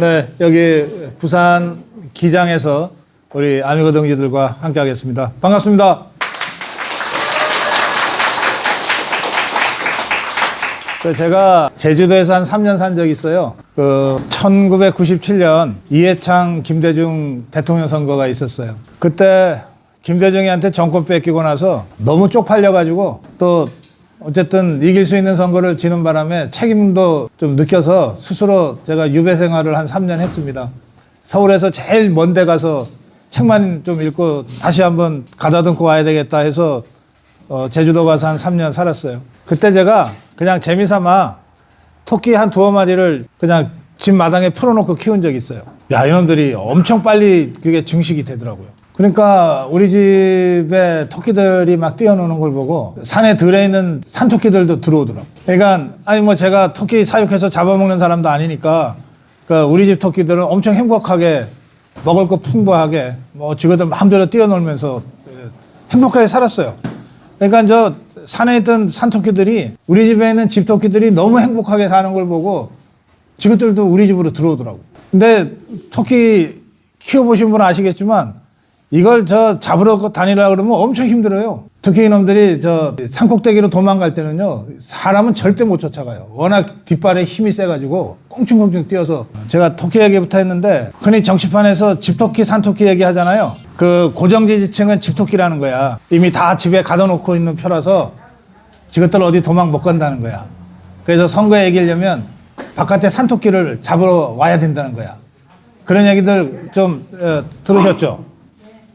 네, 여기 부산 기장에서 우리 아미고 동지들과 함께 하겠습니다. 반갑습니다. 제가 제주도에서 한 3년 산 적이 있어요. 1997년 이해창 김대중 대통령 선거가 있었어요. 그때 김대중이한테 정권 뺏기고 나서 너무 쪽팔려가지고 또 어쨌든 이길 수 있는 선거를 지는 바람에 책임도 좀 느껴서 스스로 제가 유배 생활을 한 3년 했습니다. 서울에서 제일 먼 데 가서 책만 좀 읽고 다시 한번 가다듬고 와야 되겠다 해서 제주도 가서 한 3년 살았어요. 그때 제가 그냥 재미삼아 토끼 한 두어 마리를 그냥 집 마당에 풀어놓고 키운 적이 있어요. 야, 이놈들이 엄청 빨리 그게 증식이 되더라고요. 그러니까 우리 집에 토끼들이 막 뛰어노는 걸 보고 산에 들에 있는 산토끼들도 들어오더라고요. 그러니까 아니 뭐 제가 토끼 사육해서 잡아먹는 사람도 아니니까 그러니까 우리 집 토끼들은 엄청 행복하게 먹을 거 풍부하게 뭐 지그들 마음대로 뛰어놀면서 행복하게 살았어요. 그러니까 저 산에 있던 산토끼들이 우리 집에 있는 집토끼들이 너무 행복하게 사는 걸 보고 지그들도 우리 집으로 들어오더라고요. 근데 토끼 키워보신 분은 아시겠지만 이걸 잡으러 다니려고 그러면 엄청 힘들어요. 특히 이놈들이 산꼭대기로 도망갈 때는요, 사람은 절대 못 쫓아가요. 워낙 뒷발에 힘이 세가지고 꽁충꽁충 뛰어서. 제가 토끼 얘기부터 했는데 흔히 정치판에서 집토끼, 산토끼 얘기하잖아요. 그 고정지지층은 집토끼라는 거야. 이미 다 집에 가둬놓고 있는 표라서 지것들 어디 도망 못 간다는 거야. 그래서 선거 얘기하려면 바깥에 산토끼를 잡으러 와야 된다는 거야. 그런 얘기들 좀 들으셨죠?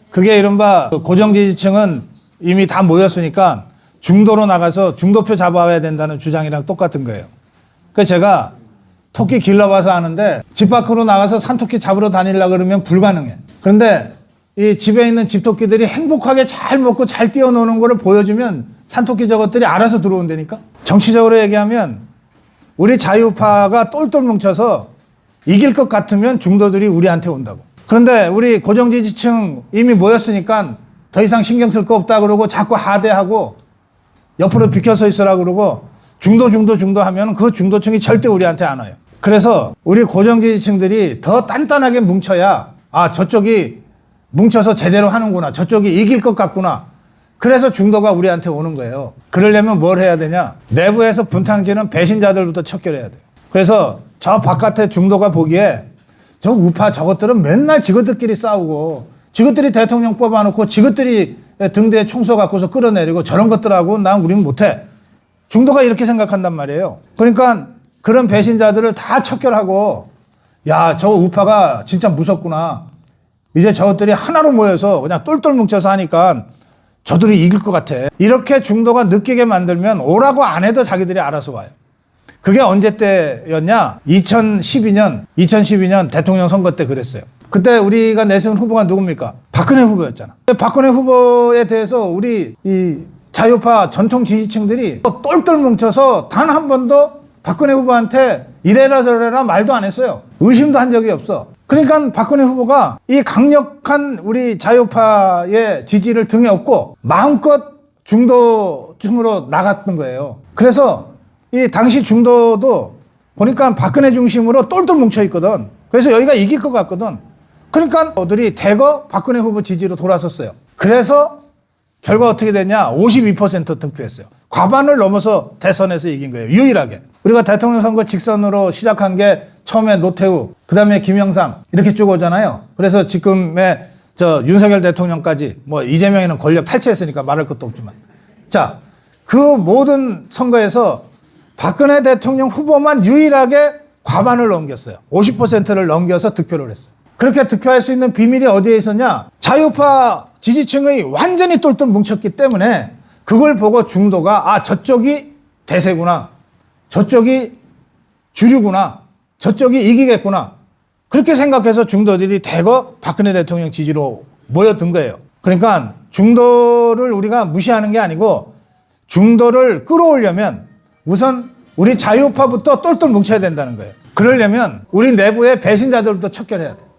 그게 이른바 고정지지층은 이미 다 모였으니까 중도로 나가서 중도표 잡아와야 된다는 주장이랑 똑같은 거예요. 그래서 제가 토끼 길러봐서 아는데 집 밖으로 나가서 산토끼 잡으러 다니려고 그러면 불가능해. 그런데 이 집에 있는 집토끼들이 행복하게 잘 먹고 잘 뛰어노는 거를 보여주면 산토끼 저것들이 알아서 들어온다니까. 정치적으로 얘기하면 우리 자유파가 똘똘 뭉쳐서 이길 것 같으면 중도들이 우리한테 온다고. 그런데 우리 고정지지층 이미 모였으니까 더 이상 신경 쓸 거 없다 그러고 자꾸 하대하고 옆으로 비켜서 있으라 그러고 중도 하면 그 중도층이 절대 우리한테 안 와요. 그래서 우리 고정지지층들이 더 단단하게 뭉쳐야 저쪽이 뭉쳐서 제대로 하는구나. 저쪽이 이길 것 같구나. 그래서 중도가 우리한테 오는 거예요. 그러려면 뭘 해야 되냐? 내부에서 분탕질은 배신자들부터 척결해야 돼요. 그래서 저 바깥에 중도가 보기에 저 우파 저것들은 맨날 지것들끼리 싸우고 지것들이 대통령 뽑아놓고 지것들이 등대에 총쏘 갖고서 끌어내리고 저런 것들하고 난 우리는 못해. 중도가 이렇게 생각한단 말이에요. 그러니까 그런 배신자들을 다 척결하고 야, 저 우파가 진짜 무섭구나. 이제 저것들이 하나로 모여서 그냥 똘똘 뭉쳐서 하니까 저들이 이길 것 같아. 이렇게 중도가 느끼게 만들면 오라고 안 해도 자기들이 알아서 와요. 그게 언제 때였냐? 2012년 대통령 선거 때 그랬어요. 그때 우리가 내세운 후보가 누굽니까? 박근혜 후보였잖아. 박근혜 후보에 대해서 우리 이 자유파 전통 지지층들이 똘똘 뭉쳐서 단 한 번도 박근혜 후보한테 이래라 저래라 말도 안 했어요. 의심도 한 적이 없어. 그러니까 박근혜 후보가 이 강력한 우리 자유파의 지지를 등에 업고 마음껏 중도층으로 나갔던 거예요. 그래서 이 당시 중도도 보니까 박근혜 중심으로 똘똘 뭉쳐 있거든. 그래서 여기가 이길 것 같거든. 그러니까 어들이 대거 박근혜 후보 지지로 돌아섰어요. 그래서 결과 어떻게 됐냐? 52% 득표했어요. 과반을 넘어서 대선에서 이긴 거예요. 유일하게. 우리가 대통령 선거 직선으로 시작한 게 처음에 노태우, 그 다음에 김영삼 이렇게 쭉 오잖아요. 그래서 지금의 윤석열 대통령까지 뭐 이재명이는 권력 탈취했으니까 말할 것도 없지만. 자, 그 모든 선거에서 박근혜 대통령 후보만 유일하게 과반을 넘겼어요. 50%를 넘겨서 득표를 했어요. 그렇게 득표할 수 있는 비밀이 어디에 있었냐? 자유파 지지층의 완전히 똘똘 뭉쳤기 때문에 그걸 보고 중도가 저쪽이 대세구나. 저쪽이 주류구나. 저쪽이 이기겠구나. 그렇게 생각해서 중도들이 대거 박근혜 대통령 지지로 모여든 거예요. 그러니까 중도를 우리가 무시하는 게 아니고 중도를 끌어오려면 우선 우리 자유파부터 똘똘 뭉쳐야 된다는 거예요. 그러려면 우리 내부의 배신자들부터 척결해야 돼요.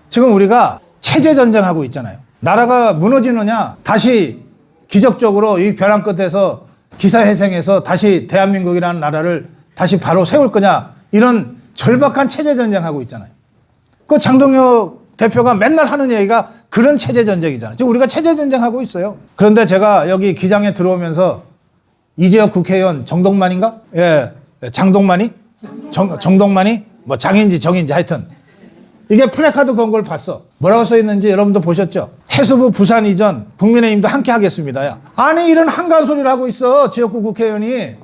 지금 우리가 체제전쟁하고 있잖아요. 나라가 무너지느냐 다시 기적적으로 이 벼랑 끝에서 기사회생해서 다시 대한민국이라는 나라를 다시 바로 세울 거냐 이런 절박한 체제 전쟁하고 있잖아요. 그 장동혁 대표가 맨날 하는 얘기가 그런 체제 전쟁이잖아요. 지금 우리가 체제 전쟁하고 있어요. 그런데 제가 여기 기장에 들어오면서 이재혁 국회의원 정동만인가? 예, 장동만이? 정동만이? 뭐 장인지 정인지 하여튼 이게 플래카드 건 걸 봤어. 뭐라고 써 있는지 여러분도 보셨죠? 해수부 부산 이전 국민의힘도 함께 하겠습니다. 야. 아니 이런 한가한 소리를 하고 있어 지역구 국회의원이.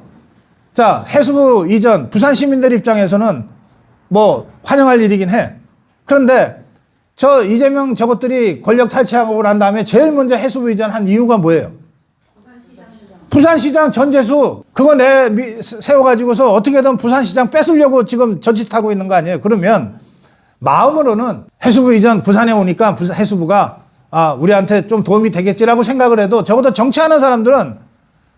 자, 해수부 이전 부산 시민들 입장에서는 뭐 환영할 일이긴 해. 그런데 저 이재명 저것들이 권력 탈취하고 난 다음에 제일 먼저 해수부 이전한 이유가 뭐예요? 부산시장 전재수 그거 세워가지고서 어떻게든 부산시장 뺏으려고 지금 저짓하고 있는 거 아니에요? 그러면 마음으로는 해수부 이전 부산에 오니까 해수부가 우리한테 좀 도움이 되겠지라고 생각을 해도 적어도 정치하는 사람들은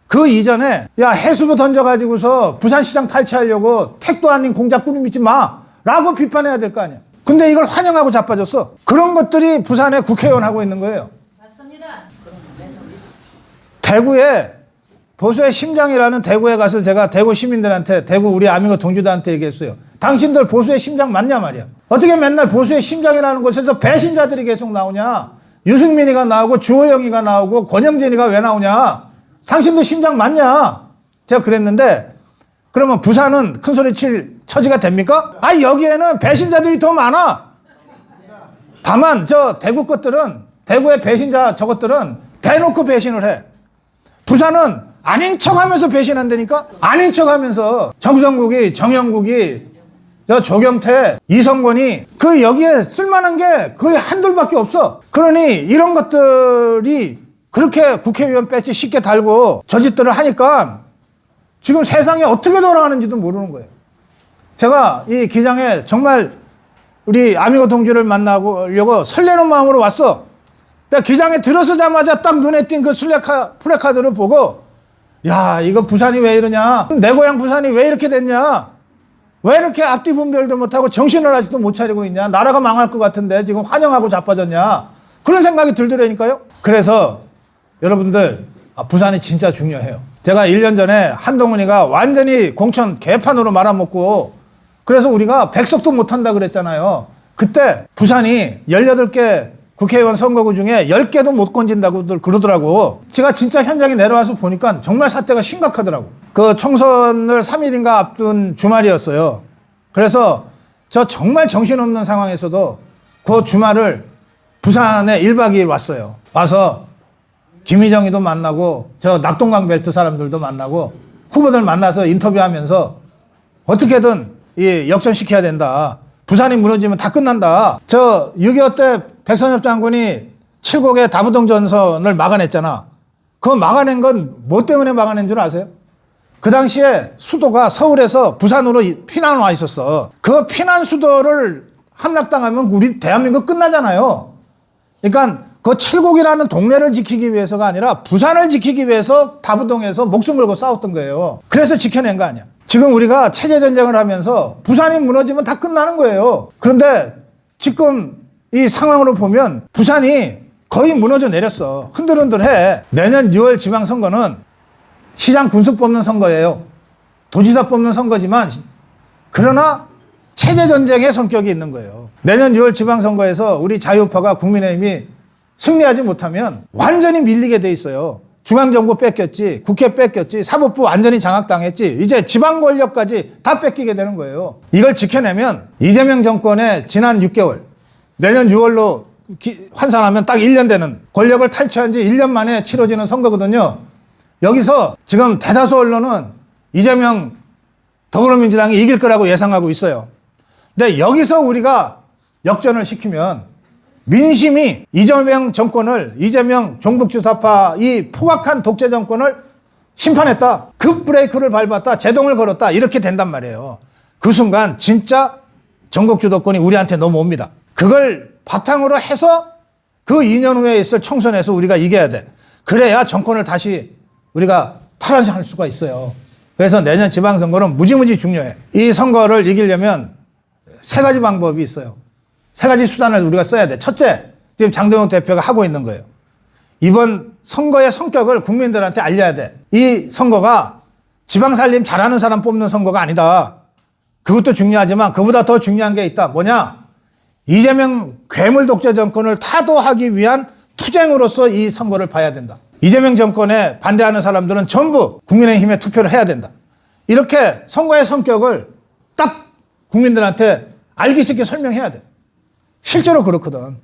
그 이전에 야 해수부 던져가지고서 부산시장 탈취하려고 택도 아닌 공작 꾸미지 마 라고 비판해야 될 거 아니야. 근데 이걸 환영하고 자빠졌어. 그런 것들이 부산에 국회의원 하고 있는 거예요. 맞습니다. 대구에 보수의 심장이라는 대구에 가서 제가 대구 시민들한테 대구 우리 아미고 동주들한테 얘기했어요. 당신들 보수의 심장 맞냐 말이야. 어떻게 맨날 보수의 심장이라는 곳에서 배신자들이 계속 나오냐. 유승민이가 나오고 주호영이가 나오고 권영진이가 왜 나오냐. 당신들 심장 맞냐. 제가 그랬는데 그러면 부산은 큰소리 칠 처지가 됩니까? 여기에는 배신자들이 더 많아. 다만 저 대구 것들은 대구의 배신자 저것들은 대놓고 배신을 해. 부산은 아닌 척하면서 배신한다니까. 아닌 척하면서 정성국이 정영국이 저 조경태 이성권이 그 여기에 쓸만한 게 거의 한둘밖에 없어. 그러니 이런 것들이 그렇게 국회의원 배지 쉽게 달고 저짓들을 하니까 지금 세상이 어떻게 돌아가는지도 모르는 거예요. 제가 이 기장에 정말 우리 아미고 동지를 만나려고 설레는 마음으로 왔어. 내가 기장에 들어서자마자 딱 눈에 띈 그 플래카드를 보고 야 이거 부산이 왜 이러냐. 내 고향 부산이 왜 이렇게 됐냐. 왜 이렇게 앞뒤 분별도 못하고 정신을 아직도 못 차리고 있냐. 나라가 망할 것 같은데 지금 환영하고 자빠졌냐. 그런 생각이 들더라니까요. 그래서 여러분들 부산이 진짜 중요해요. 제가 1년 전에 한동훈이가 완전히 공천 개판으로 말아먹고 그래서 우리가 백석도 못한다 그랬잖아요. 그때 부산이 18개 국회의원 선거구 중에 10개도 못 건진다고들 그러더라고. 제가 진짜 현장에 내려와서 보니까 정말 사태가 심각하더라고. 그 총선을 3일인가 앞둔 주말이었어요. 그래서 저 정말 정신없는 상황에서도 그 주말을 부산에 1박 2일 왔어요. 와서 김희정이도 만나고 저 낙동강 벨트 사람들도 만나고 후보들 만나서 인터뷰하면서 어떻게든 역전시켜야 된다. 부산이 무너지면 다 끝난다. 저 6.25 때 백선엽 장군이 7곡의 다부동 전선을 막아냈잖아. 그거 막아낸 건 뭐 때문에 막아낸 줄 아세요? 그 당시에 수도가 서울에서 부산으로 피난 와 있었어. 그 피난 수도를 함락당하면 우리 대한민국 끝나잖아요. 그러니까 그 칠곡이라는 동네를 지키기 위해서가 아니라 부산을 지키기 위해서 다부동에서 목숨 걸고 싸웠던 거예요. 그래서 지켜낸 거 아니야. 지금 우리가 체제전쟁을 하면서 부산이 무너지면 다 끝나는 거예요. 그런데 지금 이 상황으로 보면 부산이 거의 무너져 내렸어. 흔들흔들해. 내년 6월 지방선거는 시장 군수 뽑는 선거예요. 도지사 뽑는 선거지만 그러나 체제전쟁의 성격이 있는 거예요. 내년 6월 지방선거에서 우리 자유파가 국민의힘이 승리하지 못하면 완전히 밀리게 돼 있어요. 중앙정부 뺏겼지, 국회 뺏겼지, 사법부 완전히 장악당했지, 이제 지방 권력까지 다 뺏기게 되는 거예요. 이걸 지켜내면 이재명 정권의 지난 6개월, 내년 6월로 환산하면 딱 1년 되는 권력을 탈취한 지 1년 만에 치러지는 선거거든요. 여기서 지금 대다수 언론은 이재명 더불어민주당이 이길 거라고 예상하고 있어요. 근데 여기서 우리가 역전을 시키면 민심이 이재명 정권을, 이재명 종북주사파 이 포악한 독재 정권을 심판했다. 급 브레이크를 밟았다. 제동을 걸었다. 이렇게 된단 말이에요. 그 순간 진짜 전국 주도권이 우리한테 넘어옵니다. 그걸 바탕으로 해서 그 2년 후에 있을 총선에서 우리가 이겨야 돼. 그래야 정권을 다시 우리가 탈환할 수가 있어요. 그래서 내년 지방선거는 무지무지 중요해. 이 선거를 이기려면 3가지 방법이 있어요. 3가지 수단을 우리가 써야 돼. 첫째, 지금 장동혁 대표가 하고 있는 거예요. 이번 선거의 성격을 국민들한테 알려야 돼. 이 선거가 지방살림 잘하는 사람 뽑는 선거가 아니다. 그것도 중요하지만 그보다 더 중요한 게 있다. 뭐냐? 이재명 괴물 독재 정권을 타도하기 위한 투쟁으로서 이 선거를 봐야 된다. 이재명 정권에 반대하는 사람들은 전부 국민의힘에 투표를 해야 된다. 이렇게 선거의 성격을 딱 국민들한테 알기 쉽게 설명해야 돼. 실제로 그렇거든.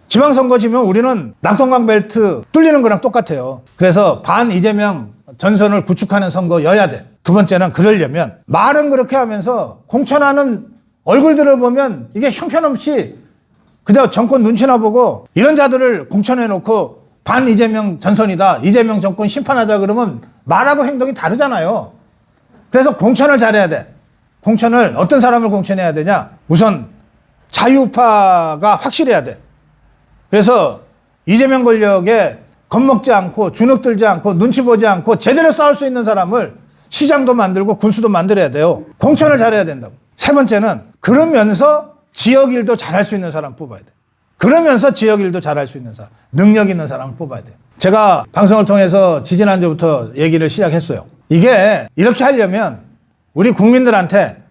지방선거 지면 우리는 낙동강 벨트 뚫리는 거랑 똑같아요. 그래서 반 이재명 전선을 구축하는 선거여야 돼. 두 번째는 그러려면 말은 그렇게 하면서 공천하는 얼굴들을 보면 이게 형편없이 그냥 정권 눈치나 보고 이런 자들을 공천해놓고 반 이재명 전선이다. 이재명 정권 심판하자 그러면 말하고 행동이 다르잖아요. 그래서 공천을 잘해야 돼. 공천을 어떤 사람을 공천해야 되냐? 우선 자유파가 확실해야 돼. 그래서 이재명 권력에 겁먹지 않고 주눅들지 않고 눈치 보지 않고 제대로 싸울 수 있는 사람을 시장도 만들고 군수도 만들어야 돼요. 공천을 잘해야 된다고. 세 번째는 그러면서 지역 일도 잘할 수 있는 사람 뽑아야 돼. 그러면서 지역 일도 잘할 수 있는 사람, 능력 있는 사람을 뽑아야 돼요. 제가 방송을 통해서 지지난주부터 얘기를 시작했어요. 이게 이렇게 하려면 우리 국민들한테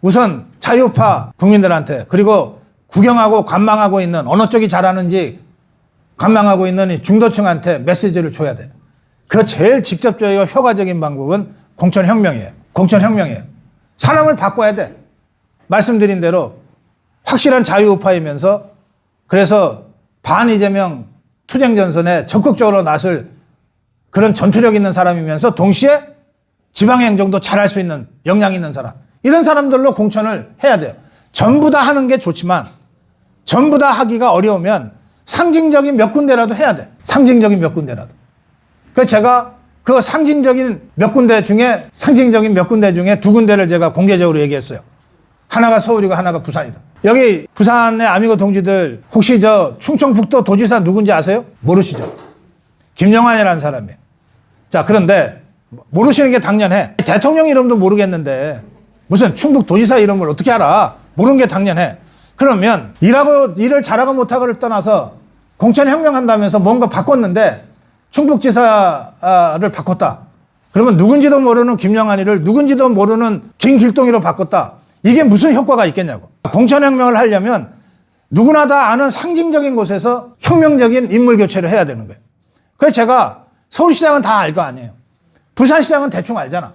우선 자유파 국민들한테 그리고 구경하고 관망하고 있는 어느 쪽이 잘하는지 관망하고 있는 이 중도층한테 메시지를 줘야 돼. 그 제일 직접적이고 효과적인 방법은 공천혁명이에요. 공천혁명이에요. 사람을 바꿔야 돼. 말씀드린 대로 확실한 자유우파이면서 그래서 반 이재명 투쟁 전선에 적극적으로 나설 그런 전투력 있는 사람이면서 동시에 지방행정도 잘할 수 있는 역량 있는 사람. 이런 사람들로 공천을 해야 돼요. 전부 다 하는 게 좋지만 전부 다 하기가 어려우면 상징적인 몇 군데라도 해야 돼. 상징적인 몇 군데라도. 그래서 제가 그 상징적인 몇 군데 중에 두 군데를 제가 공개적으로 얘기했어요. 하나가 서울이고 하나가 부산이다. 여기 부산의 아미고 동지들 혹시 저 충청북도 도지사 누군지 아세요? 모르시죠? 김영환이라는 사람이에요. 자, 그런데 모르시는 게 당연해. 대통령 이름도 모르겠는데 무슨 충북 도지사 이름을 어떻게 알아? 모르는 게 당연해. 그러면 일을 잘하고 못하고를 떠나서 공천혁명한다면서 뭔가 바꿨는데 충북지사를 바꿨다. 그러면 누군지도 모르는 김영환이를 누군지도 모르는 김길동이로 바꿨다. 이게 무슨 효과가 있겠냐고. 공천혁명을 하려면 누구나 다 아는 상징적인 곳에서 혁명적인 인물 교체를 해야 되는 거예요. 그래서 제가 서울시장은 다 알 거 아니에요. 부산시장은 대충 알잖아.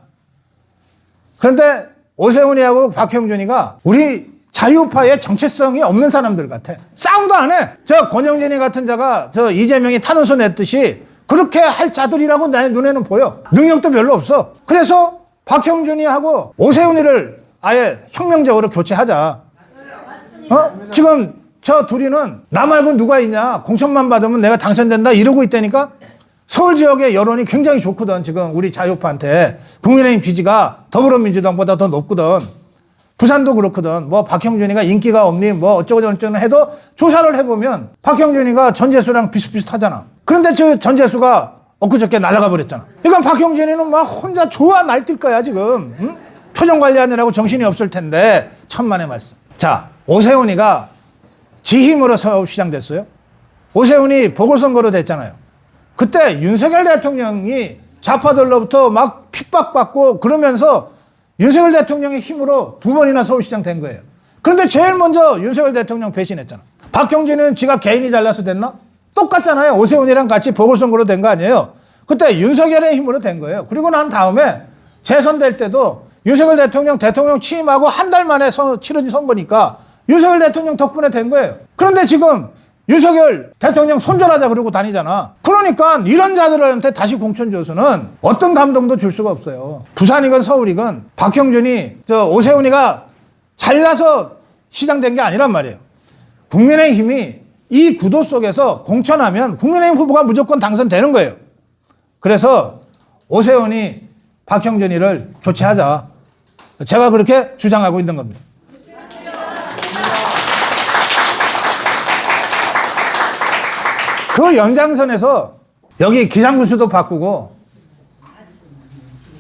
그런데 오세훈이하고 박형준이가 우리 자유파의 정체성이 없는 사람들 같아. 싸움도 안 해. 저 권영진이 같은 자가 저 이재명이 탄원서 냈듯이 그렇게 할 자들이라고 내 눈에는 보여. 능력도 별로 없어. 그래서 박형준이하고 오세훈이를 아예 혁명적으로 교체하자. 지금 저 둘이는 나 말고 누가 있냐. 공천만 받으면 내가 당선된다 이러고 있다니까. 서울 지역의 여론이 굉장히 좋거든. 지금 우리 자유파한테 국민의힘 지지가 더불어민주당보다 더 높거든. 부산도 그렇거든. 뭐 박형준이가 인기가 없니 뭐 어쩌고저쩌고 해도 조사를 해보면 박형준이가 전재수랑 비슷비슷하잖아. 그런데 저 전재수가 엊그저께 날아가 버렸잖아. 그러니까 박형준이는 막 혼자 좋아 날뛸 거야 지금. 응? 표정 관리하느라고 정신이 없을 텐데 천만의 말씀. 자, 오세훈이가 지 힘으로 서울시장 됐어요. 오세훈이 보궐선거로 됐잖아요. 그때 윤석열 대통령이 좌파들로부터 막 핍박받고 그러면서 윤석열 대통령의 힘으로 2번이나 서울시장 된 거예요. 그런데 제일 먼저 윤석열 대통령 배신했잖아. 박형진은 지가 개인이 잘나서 됐나? 똑같잖아요. 오세훈이랑 같이 보궐선거로 된 거 아니에요. 그때 윤석열의 힘으로 된 거예요. 그리고 난 다음에 재선될 때도 윤석열 대통령 취임하고 한 달 만에 치러진 선거니까 윤석열 대통령 덕분에 된 거예요. 그런데 지금 윤석열 대통령 손절하자 그러고 다니잖아. 그러니까 이런 자들한테 다시 공천 줘서는 어떤 감동도 줄 수가 없어요. 부산이건 서울이건 박형준이 오세훈이가 잘나서 시장된 게 아니란 말이에요. 국민의힘이 이 구도 속에서 공천하면 국민의힘 후보가 무조건 당선되는 거예요. 그래서 오세훈이 박형준이를 교체하자. 제가 그렇게 주장하고 있는 겁니다. 그 연장선에서 여기 기장군수도 바꾸고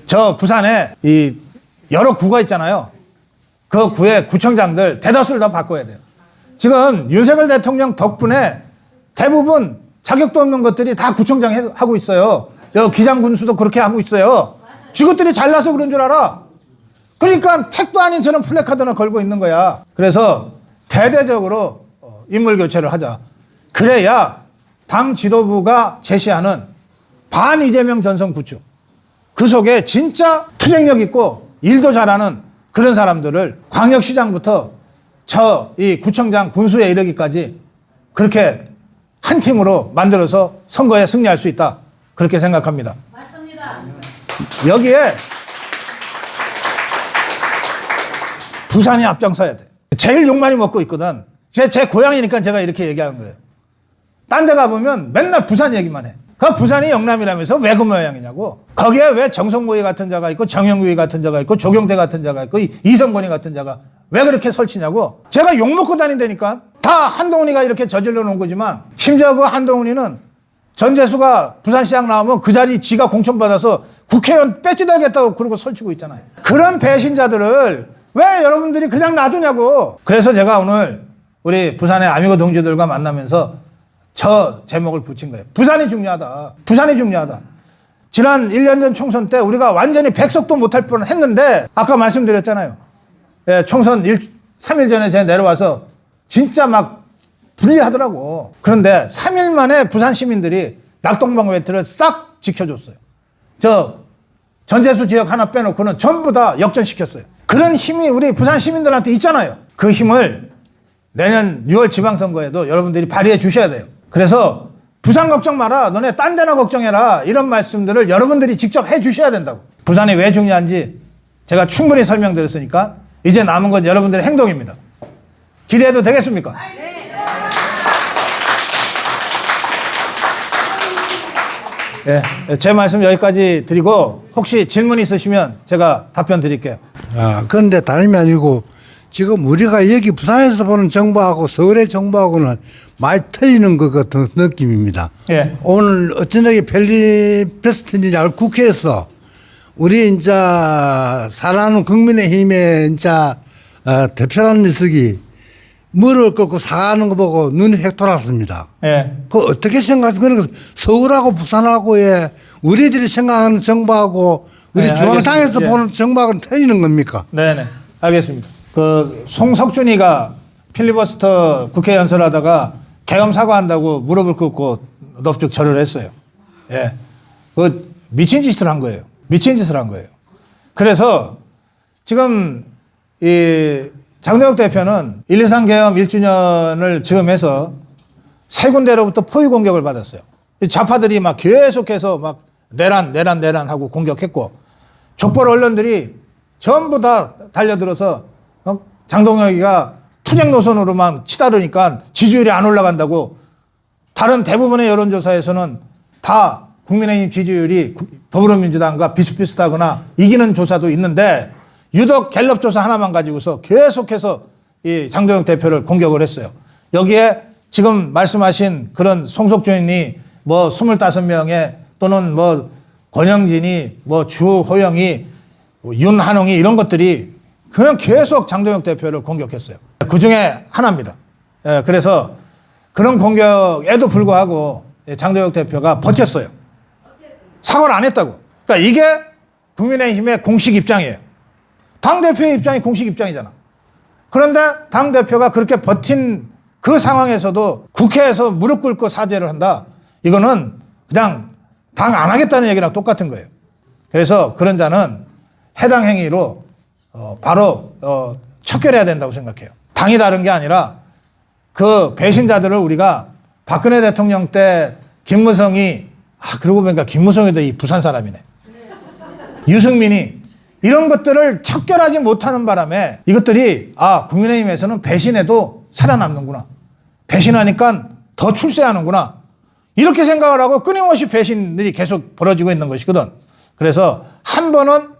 저 부산에 이 여러 구가 있잖아요. 그 구의 구청장들 대다수를 다 바꿔야 돼요. 지금 윤석열 대통령 덕분에 대부분 자격도 없는 것들이 다 구청장 하고 있어요. 기장군수도 그렇게 하고 있어요. 지것들이 잘나서 그런 줄 알아. 그러니까 택도 아닌 저런 플래카드나 걸고 있는 거야. 그래서 대대적으로 인물 교체를 하자. 그래야 당 지도부가 제시하는 반 이재명 전선 구축, 그 속에 진짜 투쟁력 있고 일도 잘하는 그런 사람들을 광역시장부터 이 구청장 군수에 이르기까지 그렇게 한 팀으로 만들어서 선거에 승리할 수 있다. 그렇게 생각합니다. 맞습니다. 여기에 부산이 앞장서야 돼. 제일 욕 많이 먹고 있거든. 제 고향이니까 제가 이렇게 얘기하는 거예요. 딴 데 가보면 맨날 부산 얘기만 해. 그 부산이 영남이라면서 왜 그 모양이냐고. 거기에 왜 정성구이 같은 자가 있고 정영구이 같은 자가 있고 조경태 같은 자가 있고 이성권이 같은 자가 왜 그렇게 설치냐고. 제가 욕 먹고 다닌다니까. 다 한동훈이가 이렇게 저질러 놓은 거지만 심지어 그 한동훈이는 전재수가 부산시장 나오면 그 자리 지가 공천받아서 국회의원 배지달겠다고 그러고 설치고 있잖아요. 그런 배신자들을 왜 여러분들이 그냥 놔두냐고. 그래서 제가 오늘 우리 부산의 아미고 동지들과 만나면서 저 제목을 붙인 거예요. 부산이 중요하다. 부산이 중요하다. 지난 1년 전 총선 때 우리가 완전히 백석도 못할 뻔 했는데 아까 말씀드렸잖아요. 예, 총선 3일 전에 제가 내려와서 진짜 막 불리하더라고. 그런데 3일 만에 부산 시민들이 낙동강 벨트를 싹 지켜줬어요. 저 전재수 지역 하나 빼놓고는 전부 다 역전시켰어요. 그런 힘이 우리 부산 시민들한테 있잖아요. 그 힘을 내년 6월 지방선거에도 여러분들이 발휘해 주셔야 돼요. 그래서 부산 걱정 마라. 너네 딴 데나 걱정해라. 이런 말씀들을 여러분들이 직접 해 주셔야 된다고. 부산이 왜 중요한지 제가 충분히 설명드렸으니까 이제 남은 건 여러분들의 행동입니다. 기대해도 되겠습니까? 예, 제 말씀 여기까지 드리고 혹시 질문 있으시면 제가 답변 드릴게요. 그런데 다름이 아니고 지금 우리가 여기 부산에서 보는 정부하고 서울의 정부하고는 많이 틀리는 것 같은 느낌입니다. 예. 오늘 어쩌냐게 벨리페스트인지 알고 국회에서 우리 이제 살아가는 국민의힘의 이제 대표라는 녀석이 무릎을 꿇고 사과하는 거 보고 눈이 획 돌았습니다. 예. 그 어떻게 생각하세요? 서울하고 부산하고의 우리들이 생각하는 정부하고 우리 네, 중앙당에서 알겠습니다. 보는 정부하고는 틀리는 겁니까? 네네. 알겠습니다. 그 송석준이가 필리버스터 국회 연설하다가 계엄 사과한다고 무릎을 꿇고 넙죽 절을 했어요. 예. 그 미친 짓을 한 거예요. 미친 짓을 한 거예요. 그래서 지금 이 장동혁 대표는 1.23 계엄 1주년을 즈음해서 세 군데로부터 포위 공격을 받았어요. 좌파들이 막 계속해서 막 내란 하고 공격했고 족벌 언론들이 전부 다 달려들어서 장동혁이가 투쟁 노선으로만 치다르니까 지지율이 안 올라간다고. 다른 대부분의 여론조사에서는 다 국민의힘 지지율이 더불어민주당과 비슷비슷하거나 이기는 조사도 있는데 유독 갤럽 조사 하나만 가지고서 계속해서 이 장동혁 대표를 공격을 했어요. 여기에 지금 말씀하신 그런 송석준이 뭐 25명에 또는 뭐 권영진이 뭐 주호영이 윤한홍이 이런 것들이 그냥 계속 장동혁 대표를 공격했어요. 그 중에 하나입니다. 예, 그래서 그런 공격에도 불구하고 장동혁 대표가 버텼어요. 사과를 안 했다고. 그러니까 이게 국민의힘의 공식 입장이에요. 당대표의 입장이 공식 입장이잖아. 그런데 당대표가 그렇게 버틴 그 상황에서도 국회에서 무릎 꿇고 사죄를 한다. 이거는 그냥 당 안 하겠다는 얘기랑 똑같은 거예요. 그래서 그런 자는 해당 행위로 바로 척결해야 된다고 생각해요. 당이 다른 게 아니라 그 배신자들을 우리가 박근혜 대통령 때 김무성이 그러고 보니까 김무성이도 이 부산 사람이네. 유승민이 이런 것들을 척결하지 못하는 바람에 이것들이 국민의힘에서는 배신해도 살아남는구나. 배신하니까 더 출세하는구나. 이렇게 생각을 하고 끊임없이 배신들이 계속 벌어지고 있는 것이거든. 그래서 한 번은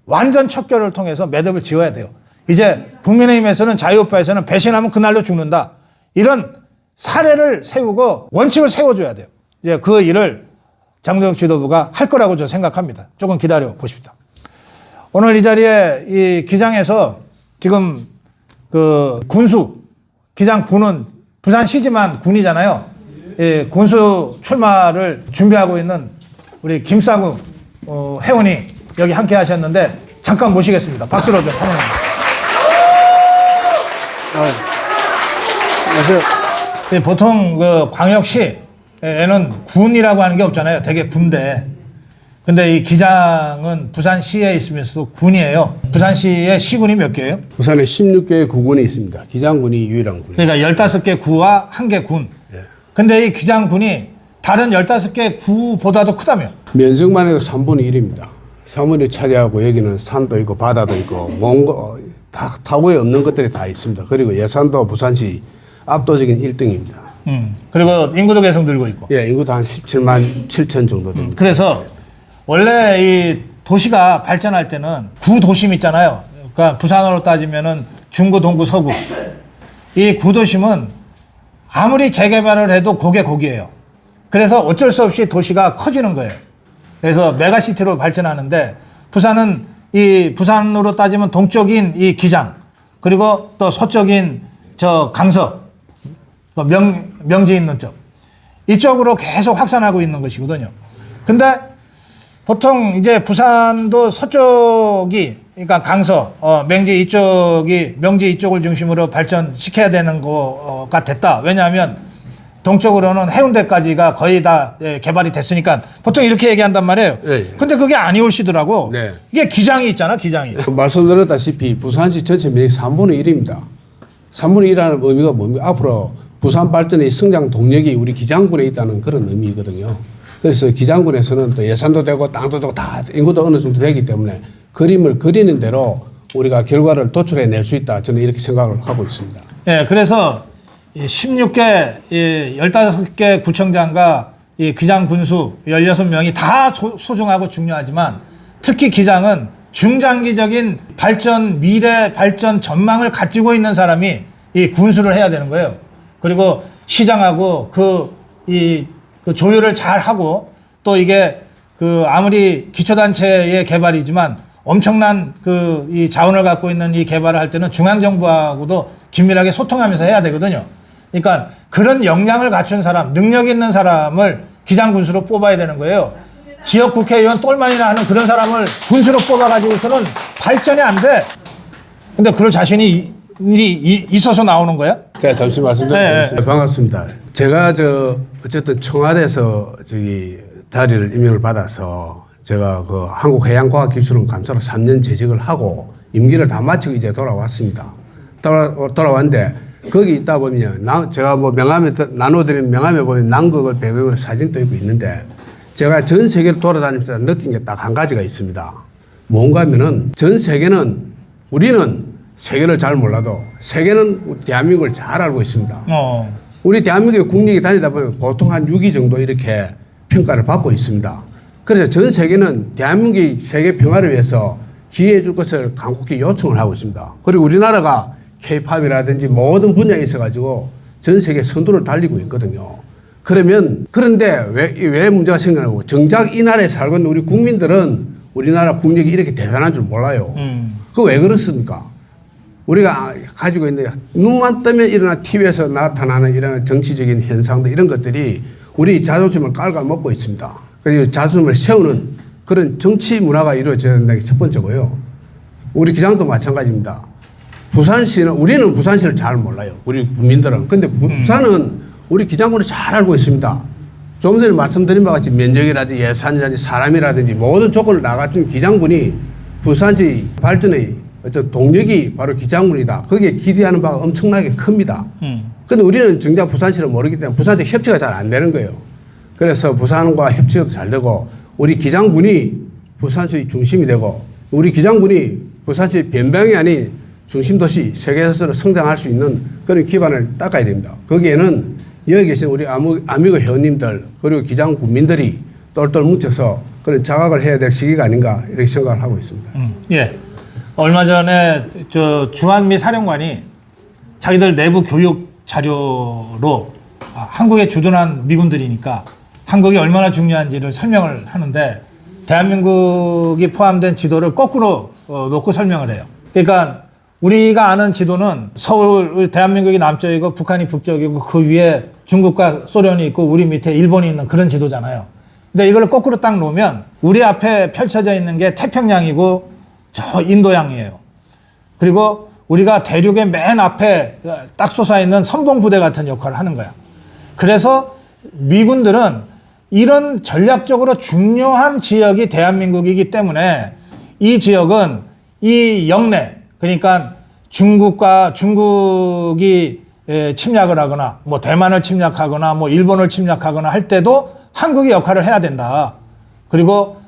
완전 척결을 통해서 매듭을 지어야 돼요. 이제 국민의힘에서는 자유우파에서는 배신하면 그날로 죽는다. 이런 사례를 세우고 원칙을 세워줘야 돼요. 이제 그 일을 장동혁 지도부가 할 거라고 저는 생각합니다. 조금 기다려 보십시다. 오늘 이 자리에 이 기장에서 지금 그 기장 군은 부산시지만 군이잖아요. 예, 군수 출마를 준비하고 있는 우리 김사구 회원이 여기 함께 하셨는데 잠깐 모시겠습니다. 박수로 좀 환영합니다. 안녕하세요. 예, 보통 그 광역시에는 군이라고 하는 게 없잖아요. 되게 군대. 근데 이 기장은 부산시에 있으면서도 군이에요. 부산시에 시군이 몇 개예요? 부산에 16개의 구군이 있습니다. 기장군이 유일한 군. 그러니까 15개 구와 1개 군. 근데 이 기장군이 다른 15개 구보다도 크다며? 면적만 해도 3분의 1입니다. 3분의 1 차지하고 여기는 산도 있고 바다도 있고 몽고 다 타구에 없는 것들이 다 있습니다. 그리고 예산도 부산시 압도적인 1등입니다. 그리고 인구도 계속 늘고 있고. 예, 인구도 한 17만 7천 정도 됩니다. 그래서 원래 이 도시가 발전할 때는 구도심 있잖아요. 그러니까 부산으로 따지면은 중구, 동구, 서구. 이 구도심은 아무리 재개발을 해도 고개고개예요. 그래서 어쩔 수 없이 도시가 커지는 거예요. 그래서 메가시티로 발전하는데 부산은 이 부산으로 따지면 동쪽인 이 기장, 그리고 또 서쪽인 저 강서, 또 명지 있는 쪽, 이쪽으로 계속 확산하고 있는 것이거든요. 근데 보통 이제 부산도 서쪽이, 그러니까 강서, 명지 이쪽을 중심으로 발전시켜야 되는 거가 됐다. 왜냐하면 동쪽으로는 해운대까지가 거의 다 개발이 됐으니까 보통 이렇게 얘기한단 말이에요. 네. 근데 그게 아니올시더라고. 네. 이게 기장이 있잖아, 기장이. 말씀드렸다시피 부산시 전체 면적 3분의 1입니다. 3분의 1이라는 의미가 뭡니까? 앞으로 부산 발전의 성장 동력이 우리 기장군에 있다는 그런 의미거든요. 그래서 기장군에서는 또 예산도 되고 땅도 되고 다 인구도 어느 정도 되기 때문에 그림을 그리는 대로 우리가 결과를 도출해낼 수 있다. 저는 이렇게 생각을 하고 있습니다. 예, 그래서 16개, 15개 구청장과 이 기장 군수 16명이 다 소중하고 중요하지만 특히 기장은 중장기적인 발전, 미래 발전 전망을 가지고 있는 사람이 이 군수를 해야 되는 거예요. 그리고 시장하고 그 조율을 잘 하고 또 이게 아무리 기초단체의 개발이지만 엄청난 이 자원을 갖고 있는 이 개발을 할 때는 중앙정부하고도 긴밀하게 소통하면서 해야 되거든요. 그러니까 그런 역량을 갖춘 사람, 능력 있는 사람을 기장군수로 뽑아야 되는 거예요. 지역 국회의원 똘만이나 하는 그런 사람을 군수로 뽑아가지고서는 발전이 안 돼. 근데 그럴 자신이 있어서 나오는 거야? 제가 잠시 말씀드리겠습니다. 반갑습니다. 제가 어쨌든 청와대에서 자리를 임명을 받아서 제가 한국해양과학기술원 감사로 3년 재직을 하고 임기를 다 마치고 이제 돌아왔습니다. 돌아왔는데 거기 있다 보면 제가 명함에 나눠드린 명함에 보면 남극을 배경으로 사진도 있고 있는데 제가 전 세계를 돌아다니면서 느낀 게 딱 한 가지가 있습니다. 뭔가 하면은 전 세계는 우리는 세계를 잘 몰라도 세계는 대한민국을 잘 알고 있습니다. 우리 대한민국의 국력이 다니다 보면 보통 한 6위 정도 이렇게 평가를 받고 있습니다. 그래서 전 세계는 대한민국의 세계 평화를 위해서 기여해 줄 것을 간곡히 요청을 하고 있습니다. 그리고 우리나라가 K-팝이라든지 모든 분야에 있어가지고 전 세계 선두를 달리고 있거든요. 그런데 왜 문제가 생겨나고 정작 이 나라에 살고 있는 우리 국민들은 우리나라 국력이 이렇게 대단한 줄 몰라요. 그거 왜 그렇습니까? 우리가 가지고 있는 눈만 뜨면 일어나 TV에서 나타나는 이런 정치적인 현상들 이런 것들이 우리 자존심을 깔아먹고 있습니다. 그리고 자존심을 세우는 그런 정치 문화가 이루어져야 된다는 게 첫 번째고요. 우리 기장도 마찬가지입니다. 우리는 부산시를 잘 몰라요. 우리 국민들은. 근데 부산은 우리 기장군이 잘 알고 있습니다. 좀 전에 말씀드린 바와 같이 면적이라든지 예산이라든지 사람이라든지 모든 조건을 나가준 기장군이 부산시 발전의 어떤 동력이 바로 기장군이다. 거기에 기대하는 바가 엄청나게 큽니다. 근데 우리는 정작 부산시를 모르기 때문에 부산시 협치가 잘 안 되는 거예요. 그래서 부산과 협치도 잘 되고 우리 기장군이 부산시 중심이 되고 우리 기장군이 부산시 변방이 아닌 중심도시 세계에서 성장할 수 있는 그런 기반을 닦아야 됩니다. 거기에는 여기 계신 우리 아미고 회원님들 그리고 기장 국민들이 똘똘 뭉쳐서 그런 자각을 해야 될 시기가 아닌가 이렇게 생각을 하고 있습니다. 예. 얼마 전에 주한미 사령관이 자기들 내부 교육 자료로 한국에 주둔한 미군들이니까 한국이 얼마나 중요한지를 설명을 하는데 대한민국이 포함된 지도를 거꾸로 놓고 설명을 해요. 그러니까 우리가 아는 지도는 서울, 대한민국이 남쪽이고 북한이 북쪽이고 그 위에 중국과 소련이 있고 우리 밑에 일본이 있는 그런 지도잖아요. 근데 이걸 거꾸로 딱 놓으면 우리 앞에 펼쳐져 있는 게 태평양이고 저 인도양이에요. 그리고 우리가 대륙의 맨 앞에 딱 솟아있는 선봉부대 같은 역할을 하는 거야. 그래서 미군들은 이런 전략적으로 중요한 지역이 대한민국이기 때문에 이 지역은 이 영내, 그러니까 중국이 침략을 하거나 뭐 대만을 침략하거나 뭐 일본을 침략하거나 할 때도 한국이 역할을 해야 된다. 그리고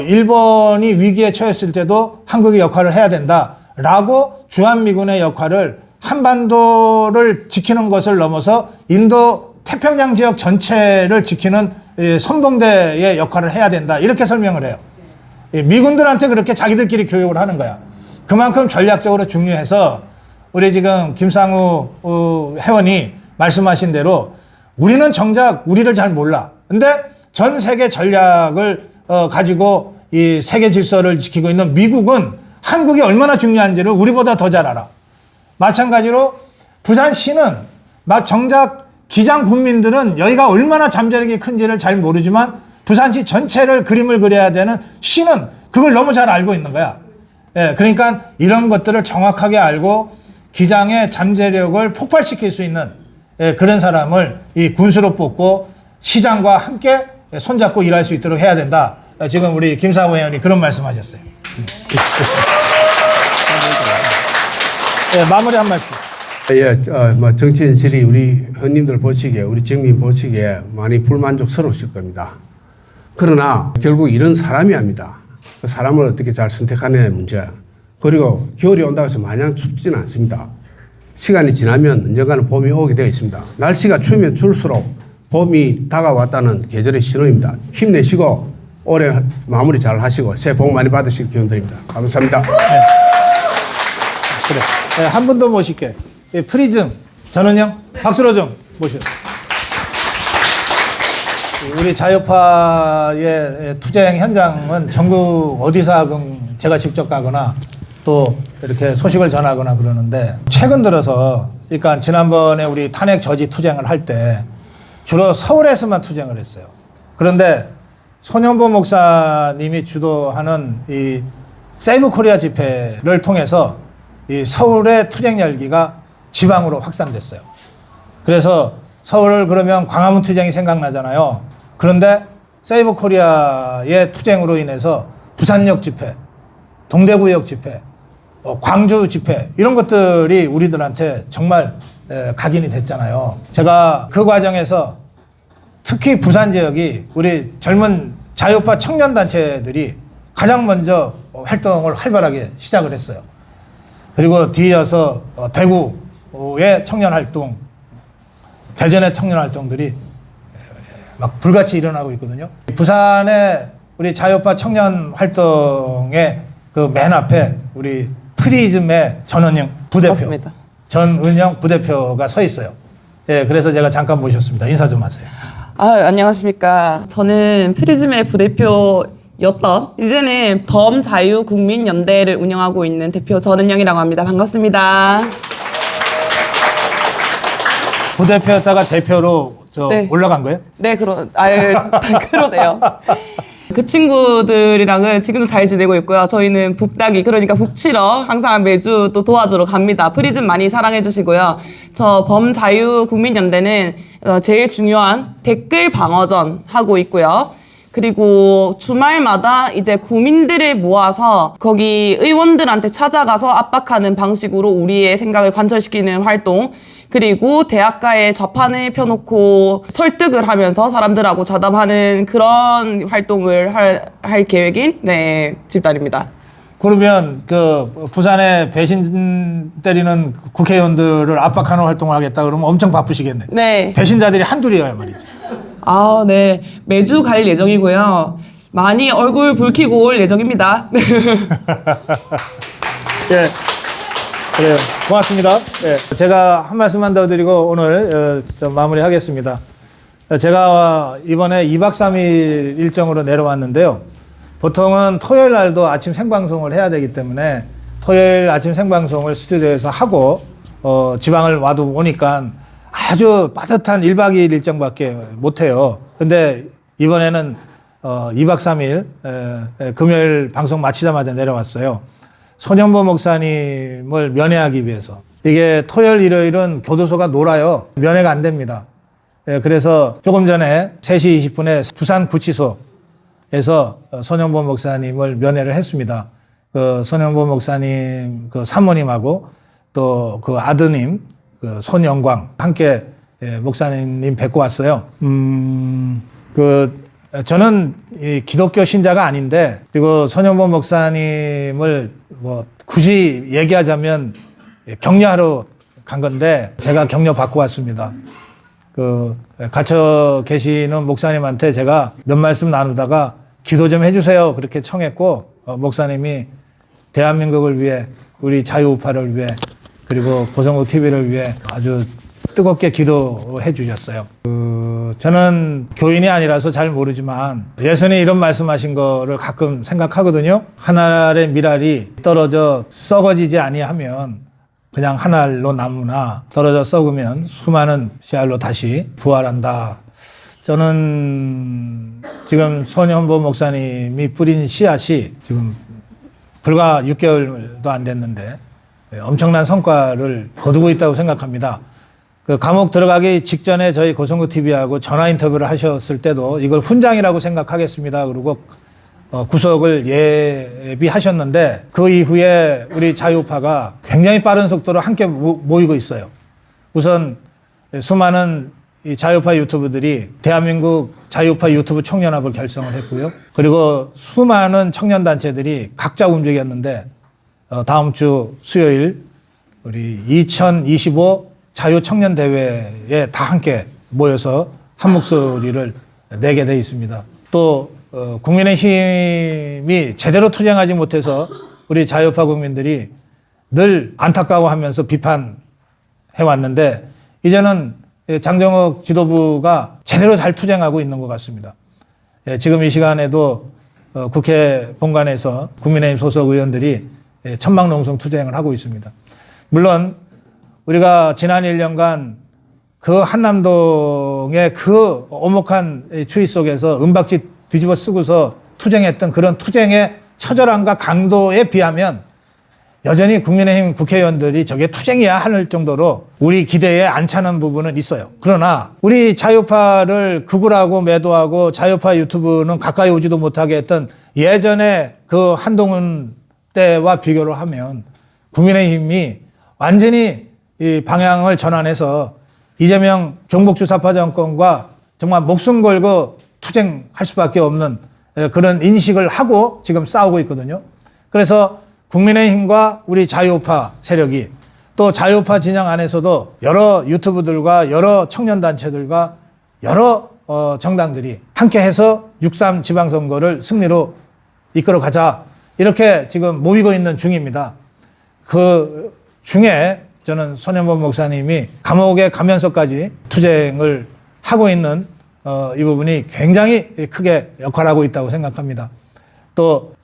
일본이 위기에 처했을 때도 한국이 역할을 해야 된다라고 주한미군의 역할을 한반도를 지키는 것을 넘어서 인도 태평양 지역 전체를 지키는 선봉대의 역할을 해야 된다. 이렇게 설명을 해요. 미군들한테 그렇게 자기들끼리 교육을 하는 거야. 그만큼 전략적으로 중요해서 우리 지금 김상우 회원이 말씀하신 대로 우리는 정작 우리를 잘 몰라. 근데 전 세계 전략을 가지고 이 세계 질서를 지키고 있는 미국은 한국이 얼마나 중요한지를 우리보다 더 잘 알아. 마찬가지로 부산시는 정작 기장 군민들은 여기가 얼마나 잠재력이 큰지를 잘 모르지만 부산시 전체를 그림을 그려야 되는 시는 그걸 너무 잘 알고 있는 거야. 예, 그러니까 이런 것들을 정확하게 알고 기장의 잠재력을 폭발시킬 수 있는 그런 사람을 이 군수로 뽑고 시장과 함께 손잡고 일할 수 있도록 해야 된다. 지금 우리 김상우 의원이 그런 말씀하셨어요. 예, 마무리 한 말씀. 예, 정치인실이 우리 회원님들 보시기에, 우리 정민 보시기에 많이 불만족스러우실 겁니다. 그러나 결국 이런 사람이 합니다. 그 사람을 어떻게 잘 선택하느냐의 문제. 그리고 겨울이 온다고 해서 마냥 춥지는 않습니다. 시간이 지나면 언젠가는 봄이 오게 되어 있습니다. 날씨가 추우면 추울수록 봄이 다가왔다는 계절의 신호입니다. 힘내시고 올해 마무리 잘 하시고 새해 복 많이 받으시길 기원드립니다. 감사합니다. 네. 그래. 네, 한 분 더 모실게. 프리즘 전은영 박수로 좀 모시죠. 우리 자유파의 투쟁 현장은 전국 어디서 하건 제가 직접 가거나 또 이렇게 소식을 전하거나 그러는데 최근 들어서 그러니까 지난번에 우리 탄핵 저지 투쟁을 할 때 주로 서울에서만 투쟁을 했어요. 그런데 손현보 목사님이 주도하는 이 세이브 코리아 집회를 통해서 이 서울의 투쟁 열기가 지방으로 확산됐어요. 그래서 서울 그러면 광화문 투쟁이 생각나잖아요. 그런데 세이브 코리아의 투쟁으로 인해서 부산역 집회, 동대구역 집회, 광주 집회 이런 것들이 우리들한테 정말 각인이 됐잖아요. 제가 그 과정에서 특히 부산 지역이 우리 젊은 자유파 청년단체들이 가장 먼저 활동을 활발하게 시작을 했어요. 그리고 뒤이어서 대구의 청년활동, 대전의 청년활동들이 막 불같이 일어나고 있거든요. 부산의 우리 자유파 청년활동의 그 맨 앞에 우리 프리즘의 전은영 부대표, 맞습니다. 전은영 부대표가 서 있어요. 예, 그래서 제가 잠깐 모셨습니다. 인사 좀 하세요. 안녕하십니까. 저는 프리즘의 부대표였던 이제는 범자유국민연대를 운영하고 있는 대표 전은영이라고 합니다. 반갑습니다. 부대표였다가 대표로 네. 올라간 거예요? 네, 그러네요. 그 친구들이랑은 지금도 잘 지내고 있고요. 저희는 북다기, 그러니까 북치러 항상 매주 또 도와주러 갑니다. 프리즘 많이 사랑해 주시고요. 저 범자유국민연대는 제일 중요한 댓글 방어전 하고 있고요. 그리고 주말마다 이제 구민들을 모아서 거기 의원들한테 찾아가서 압박하는 방식으로 우리의 생각을 관철시키는 활동, 그리고 대학가에 좌판을 펴놓고 설득을 하면서 사람들하고 좌담하는 그런 활동을 할 계획인 집단입니다. 그러면 그 부산에 배신 때리는 국회의원들을 압박하는 활동을 하겠다 그러면 엄청 바쁘시겠네. 네. 배신자들이 한둘이어야 말이지. 네. 매주 갈 예정이고요. 많이 얼굴 붉히고 올 예정입니다. 예. 그래요. 고맙습니다. 예. 제가 한 말씀만 더 드리고 오늘 좀 마무리하겠습니다. 제가 이번에 2박 3일 일정으로 내려왔는데요. 보통은 토요일 날도 아침 생방송을 해야 되기 때문에 토요일 아침 생방송을 스튜디오에서 하고 지방을 와도 오니까 아주 빠듯한 1박 2일 일정밖에 못해요. 근데 이번에는 2박 3일 금요일 방송 마치자마자 내려왔어요. 손현보 목사님을 면회하기 위해서. 이게 토요일, 일요일은 교도소가 놀아요. 면회가 안 됩니다. 예, 그래서 조금 전에 3시 20분에 부산구치소에서 손현보 목사님을 면회를 했습니다. 그 손현보 목사님 그 사모님하고 또 그 아드님 그 손영광 함께 목사님 뵙고 왔어요. 저는 이 기독교 신자가 아닌데, 그리고 손현보 목사님을 뭐 굳이 얘기하자면 격려하러 간 건데 제가 격려 받고 왔습니다. 갇혀 계시는 목사님한테 제가 몇 말씀 나누다가 기도 좀 해주세요 그렇게 청했고, 목사님이 대한민국을 위해, 우리 자유우파를 위해, 그리고 고성국 TV를 위해 아주 뜨겁게 기도해 주셨어요. 저는 교인이 아니라서 잘 모르지만 예수님이 이런 말씀하신 거를 가끔 생각하거든요. 한 알의 밀알이 떨어져 썩어지지 아니하면 그냥 한 알로 남으나 떨어져 썩으면 수많은 씨알로 다시 부활한다. 저는 지금 손현보 목사님이 뿌린 씨앗이 지금 불과 6개월도 안 됐는데 엄청난 성과를 거두고 있다고 생각합니다. 그 감옥 들어가기 직전에 저희 고성구 TV하고 전화 인터뷰를 하셨을 때도 이걸 훈장이라고 생각하겠습니다. 그리고 구속을 예비하셨는데, 그 이후에 우리 자유파가 굉장히 빠른 속도로 함께 모이고 있어요. 우선 수많은 이 자유파 유튜브들이 대한민국 자유파 유튜브 청년합을 결성을 했고요. 그리고 수많은 청년단체들이 각자 움직였는데, 다음 주 수요일 우리 2025 자유청년대회에 다 함께 모여서 한 목소리를 내게 돼 있습니다. 또 국민의힘이 제대로 투쟁하지 못해서 우리 자유파 국민들이 늘 안타까워하면서 비판해왔는데, 이제는 장정욱 지도부가 제대로 잘 투쟁하고 있는 것 같습니다. 지금 이 시간에도 국회 본관에서 국민의힘 소속 의원들이 천막농성 투쟁을 하고 있습니다. 물론 우리가 지난 1년간 그 한남동의 그 오목한 추위 속에서 은박지 뒤집어 쓰고서 투쟁했던 그런 투쟁의 처절함과 강도에 비하면 여전히 국민의힘 국회의원들이 저게 투쟁이야 하는 정도로 우리 기대에 안 차는 부분은 있어요. 그러나 우리 자유파를 극울하고 매도하고 자유파 유튜브는 가까이 오지도 못하게 했던 예전에 그 한동훈 때와 비교를 하면 국민의힘이 완전히 이 방향을 전환해서 이재명 종북주사파 정권과 정말 목숨 걸고 투쟁할 수밖에 없는 그런 인식을 하고 지금 싸우고 있거든요. 그래서 국민의힘과 우리 자유파 세력이, 또 자유파 진영 안에서도 여러 유튜브들과 여러 청년단체들과 여러 정당들이 함께해서 6.3 지방선거를 승리로 이끌어가자, 이렇게 지금 모이고 있는 중입니다. 그 중에 저는 손현보 목사님이 감옥에 가면서까지 투쟁을 하고 있는 이 부분이 굉장히 크게 역할하고 있다고 생각합니다. 또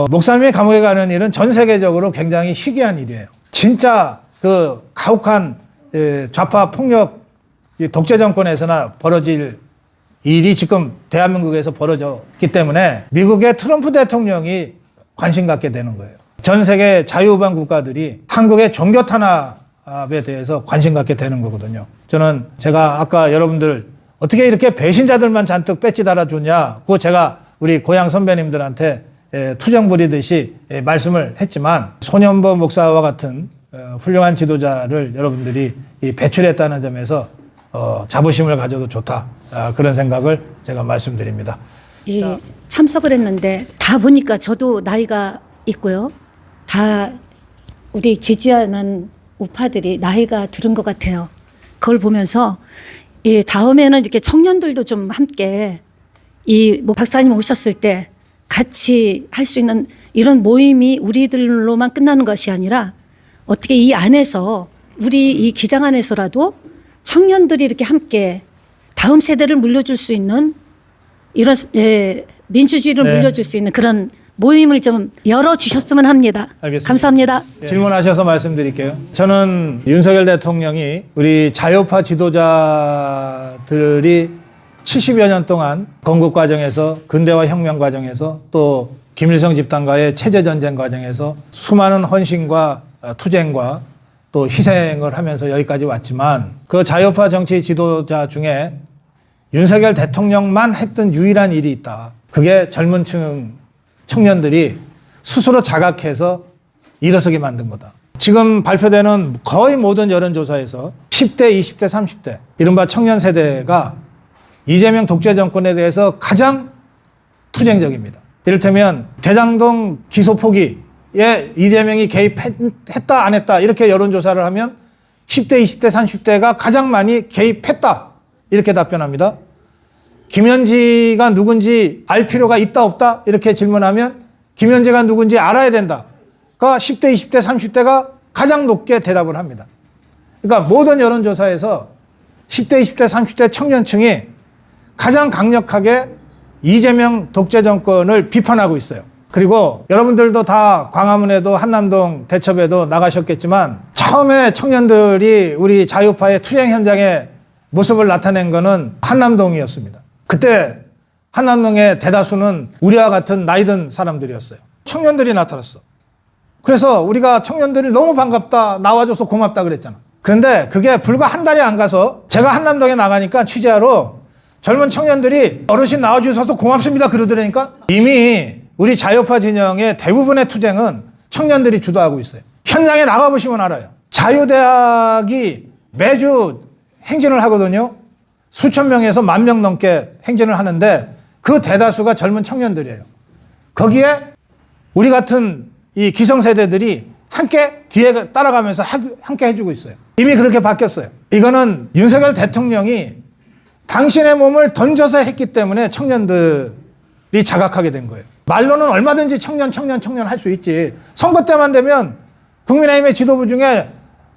목사님이 감옥에 가는 일은 전 세계적으로 굉장히 희귀한 일이에요. 진짜 그 가혹한 좌파 폭력 독재 정권에서나 벌어질 일이 지금 대한민국에서 벌어졌기 때문에 미국의 트럼프 대통령이 관심 갖게 되는 거예요. 전 세계 자유우방 국가들이 한국의 종교 탄압에 대해서 관심 갖게 되는 거거든요. 저는 제가 아까 여러분들 어떻게 이렇게 배신자들만 잔뜩 배지 달아주냐, 그거 제가 우리 고향 선배님들한테 투정 부리듯이 말씀을 했지만, 손현보 목사와 같은 훌륭한 지도자를 여러분들이 배출했다는 점에서 자부심을 가져도 좋다, 그런 생각을 제가 말씀드립니다. 예, 참석을 했는데 다 보니까 저도 나이가 있고요. 다 우리 지지하는 우파들이 나이가 들은 것 같아요. 그걸 보면서 이 다음에는 이렇게 청년들도 좀 함께 뭐 박사님 오셨을 때 같이 할 수 있는 이런 모임이 우리들로만 끝나는 것이 아니라 어떻게 이 안에서 우리 이 기장 안에서라도 청년들이 이렇게 함께 다음 세대를 물려줄 수 있는 이런 민주주의를 네. 물려줄 수 있는 그런 모임을 좀 열어주셨으면 합니다. 알겠습니다. 감사합니다. 질문하셔서 말씀드릴게요. 저는 윤석열 대통령이 우리 자유파 지도자들이 70여 년 동안 건국 과정에서, 근대화 혁명 과정에서, 또 김일성 집단과의 체제 전쟁 과정에서 수많은 헌신과 투쟁과 또 희생을 하면서 여기까지 왔지만 그 자유파 정치 지도자 중에 윤석열 대통령만 했던 유일한 일이 있다. 그게 젊은 층 청년들이 스스로 자각해서 일어서게 만든 거다. 지금 발표되는 거의 모든 여론조사에서 10대, 20대, 30대 이른바 청년 세대가 이재명 독재 정권에 대해서 가장 투쟁적입니다. 이를테면 대장동 기소 포기에 이재명이 개입했다 안 했다 이렇게 여론조사를 하면 10대, 20대, 30대가 가장 많이 개입했다 이렇게 답변합니다. 김현지가 누군지 알 필요가 있다 없다 이렇게 질문하면 김현지가 누군지 알아야 된다가 10대, 20대, 30대가 가장 높게 대답을 합니다. 그러니까 모든 여론조사에서 10대, 20대, 30대 청년층이 가장 강력하게 이재명 독재 정권을 비판하고 있어요. 그리고 여러분들도 다 광화문에도 한남동 대첩에도 나가셨겠지만 처음에 청년들이 우리 자유파의 투쟁 현장에 모습을 나타낸 거는 한남동이었습니다. 그때 한남동의 대다수는 우리와 같은 나이 든 사람들이었어요. 청년들이 나타났어. 그래서 우리가 청년들이 너무 반갑다, 나와줘서 고맙다 그랬잖아. 그런데 그게 불과 한 달이 안 가서 제가 한남동에 나가니까 취재하러 젊은 청년들이 어르신 나와주셔서 고맙습니다 그러더라니까 이미 우리 자유파 진영의 대부분의 투쟁은 청년들이 주도하고 있어요. 현장에 나가보시면 알아요. 자유대학이 매주 행진을 하거든요. 수천 명에서 10,000명 넘게 행진을 하는데 그 대다수가 젊은 청년들이에요. 거기에 우리 같은 이 기성세대들이 함께 뒤에 따라가면서 함께 해주고 있어요. 이미 그렇게 바뀌었어요. 이거는 윤석열 대통령이 당신의 몸을 던져서 했기 때문에 청년들이 자각하게 된 거예요. 말로는 얼마든지 청년 할 수 있지. 선거 때만 되면 국민의힘의 지도부 중에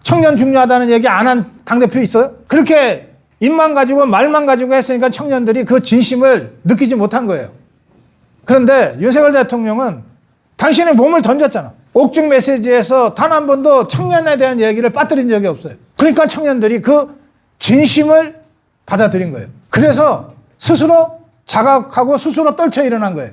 청년 중요하다는 얘기 안 한 당대표 있어요? 그렇게 입만 가지고 말만 가지고 했으니까 청년들이 그 진심을 느끼지 못한 거예요. 그런데 윤석열 대통령은 당신의 몸을 던졌잖아. 옥중 메시지에서 단 한 번도 청년에 대한 얘기를 빠뜨린 적이 없어요. 그러니까 청년들이 그 진심을 받아들인 거예요. 그래서 스스로 자각하고 스스로 떨쳐 일어난 거예요.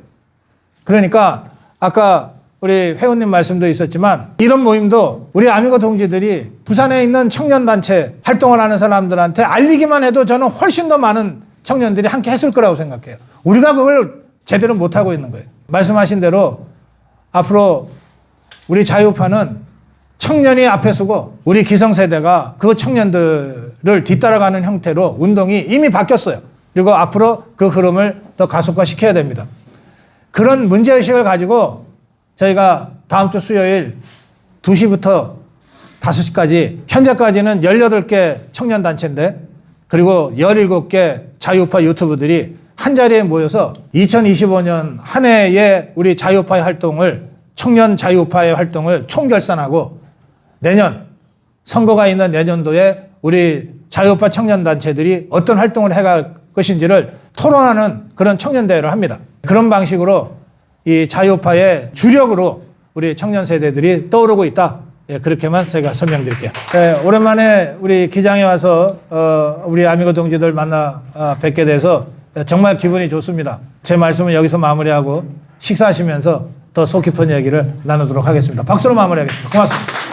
그러니까 아까 우리 회원님 말씀도 있었지만 이런 모임도 우리 아미고 동지들이 부산에 있는 청년단체 활동을 하는 사람들한테 알리기만 해도 저는 훨씬 더 많은 청년들이 함께 했을 거라고 생각해요. 우리가 그걸 제대로 못하고 있는 거예요. 말씀하신 대로 앞으로 우리 자유파는 청년이 앞에 서고 우리 기성세대가 그 청년들을 뒤따라가는 형태로 운동이 이미 바뀌었어요. 그리고 앞으로 그 흐름을 더 가속화시켜야 됩니다. 그런 문제의식을 가지고 저희가 다음 주 수요일 2시부터 5시까지 현재까지는 18개 청년단체인데 그리고 17개 자유파 유튜브들이 한자리에 모여서 2025년 한 해의 우리 자유파의 활동을 청년 자유파의 활동을 총결산하고 내년 선거가 있는 내년도에 우리 자유파 청년단체들이 어떤 활동을 해갈 것인지를 토론하는 그런 청년대회를 합니다. 그런 방식으로 이 자유파의 주력으로 우리 청년 세대들이 떠오르고 있다. 예, 그렇게만 제가 설명드릴게요. 예, 오랜만에 우리 기장에 와서 우리 아미고 동지들 만나 뵙게 돼서 정말 기분이 좋습니다. 제 말씀은 여기서 마무리하고 식사하시면서 더 속 깊은 얘기를 나누도록 하겠습니다. 박수로 마무리하겠습니다. 고맙습니다.